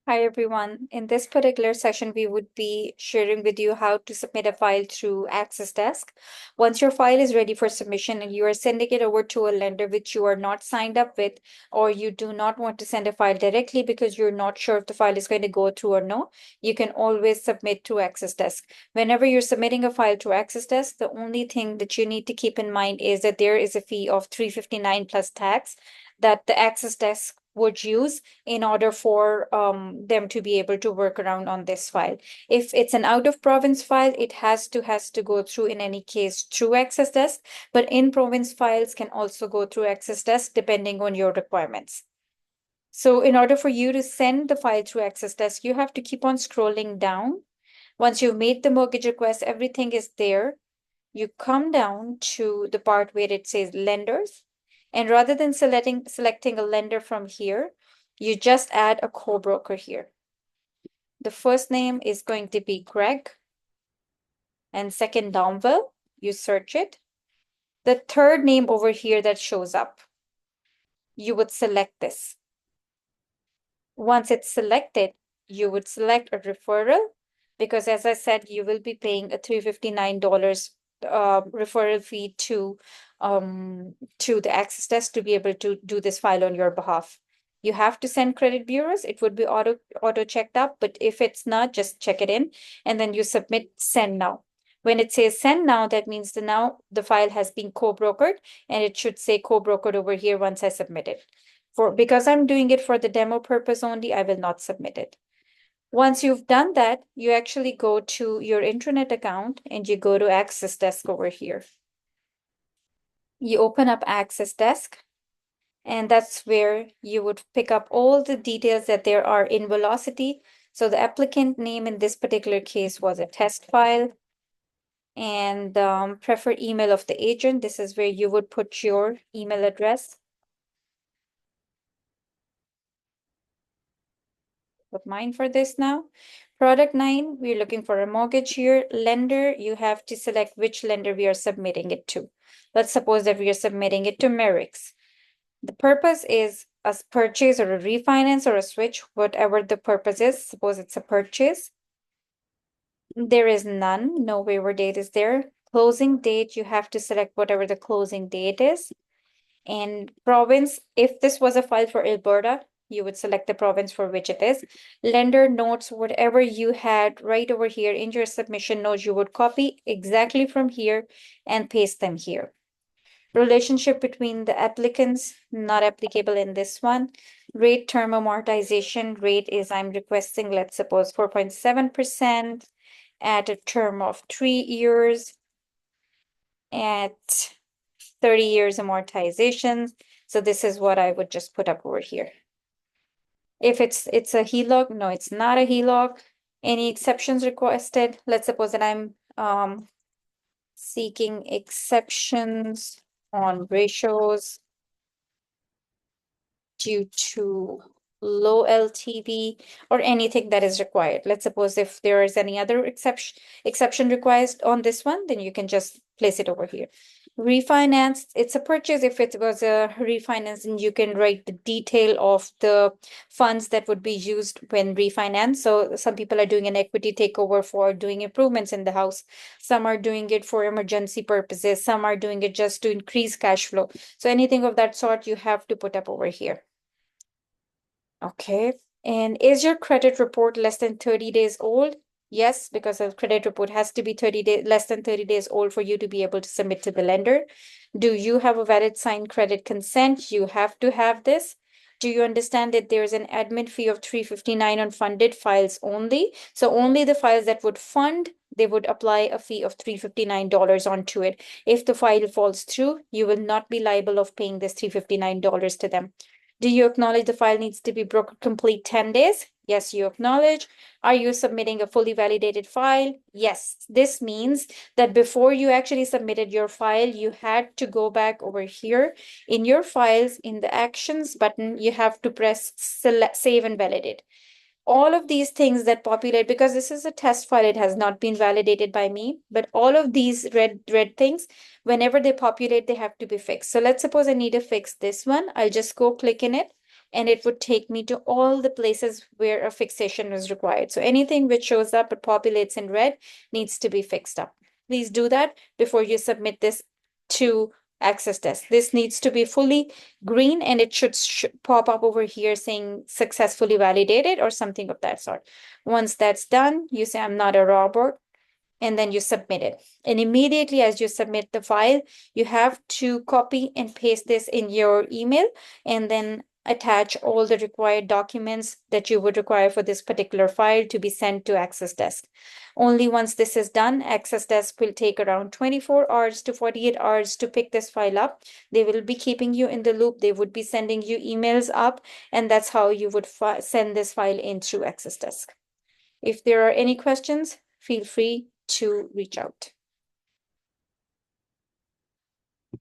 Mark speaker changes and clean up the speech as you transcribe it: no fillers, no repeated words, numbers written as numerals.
Speaker 1: Hi everyone. In this particular session, we would be sharing with you how to submit a file through Access Desk. Once your file is ready for submission and you are sending it over to a lender which you are not signed up with, or you do not want to send a file directly because you're not sure if the file is going to go through or no, you can always submit through Access Desk. Whenever you're submitting a file through Access Desk, the only thing that you need to keep in mind is that there is a fee of $359 plus tax that the Access Desk would use in order for them to be able to work around on this file. If it's an out of province file, it has to go through in any case through Access Desk, but in province files can also go through Access Desk depending on your requirements. So in order for you to send the file through Access Desk, you have to keep on scrolling down. Once you've made the mortgage request, everything is there. You come down to the part where it says lenders. And rather than selecting a lender from here, you just add a co-broker here. The first name is going to be Greg, and second Domville. You search it. The third name over here that shows up, you would select this. Once it's selected, you would select a referral because, as I said, you will be paying a $359 referral fee to the Access Desk to be able to do this file on your behalf. You have to send credit bureaus. It would be auto checked up, but if it's not, just check it in and then you submit send now. When it says send now, that means now the file has been co-brokered, and it should say co-brokered over here once I submit it. Because I'm doing it for the demo purpose only, I will not submit it. Once you've done that, you actually go to your intranet account and you go to Access Desk over here. You open up Access Desk, and that's where you would pick up all the details that there are in Velocity. So the applicant name in this particular case was a test file, and preferred email of the agent. This is where you would put your email address. Put mine for this now. Product 9, we're looking for a mortgage here. Lender, you have to select which lender we are submitting it to. Let's suppose that we are submitting it to Merrick's. The purpose is a purchase or a refinance or a switch, whatever the purpose is. Suppose it's a purchase. There is none, no waiver date is there. Closing date, you have to select whatever the closing date is. And province, if this was a file for Alberta, you would select the province for which it is. Lender notes, whatever you had right over here in your submission notes, you would copy exactly from here and paste them here. Relationship between the applicants, not applicable in this one. Rate term amortization rate is I'm requesting, let's suppose 4.7% at a term of 3 years at 30 years amortization. So this is what I would just put up over here. If it's a HELOC, no, it's not a HELOC. Any exceptions requested? Let's suppose that I'm seeking exceptions on ratios due to low LTV or anything that is required. Let's suppose if there is any other exception required on this one, then you can just place it over here. Refinance, it's a purchase. If it was a refinance, and you can write the detail of the funds that would be used when refinance. So some people are doing an equity takeover for doing improvements in the house. Some are doing it for emergency purposes. Some are doing it just to increase cash flow. So anything of that sort, you have to put up over here. Okay. And is your credit report less than 30 days old? Yes, because a credit report has to be less than 30 days old for you to be able to submit to the lender. Do you have a valid signed credit consent? You have to have this. Do you understand that there's an admin fee of $359 on funded files only? So only the files that would fund, they would apply a fee of $359 onto it. If the file falls through, you will not be liable of paying this $359 to them. Do you acknowledge the file needs to be broker complete 10 days? Yes, you acknowledge. Are you submitting a fully validated file? Yes. This means that before you actually submitted your file, you had to go back over here in your files, in the actions button, you have to press select, save and validate. All of these things that populate, because this is a test file, it has not been validated by me, but all of these red things, whenever they populate, they have to be fixed. So let's suppose I need to fix this one. I'll just go click in it. and it would take me to all the places where a fixation is required. So anything which shows up but populates in red needs to be fixed up. Please do that before you submit this to Access Desk. This needs to be fully green, and it should pop up over here saying successfully validated or something of that sort. Once that's done, you say I'm not a robot, and then you submit it. And immediately as you submit the file, you have to copy and paste this in your email and then attach all the required documents that you would require for this particular file to be sent to Access Desk. Only once this is done, Access Desk will take around 24 hours to 48 hours to pick this file up. They will be keeping you in the loop. They would be sending you emails up, and that's how you would send this file in through Access Desk. If there are any questions, feel free to reach out.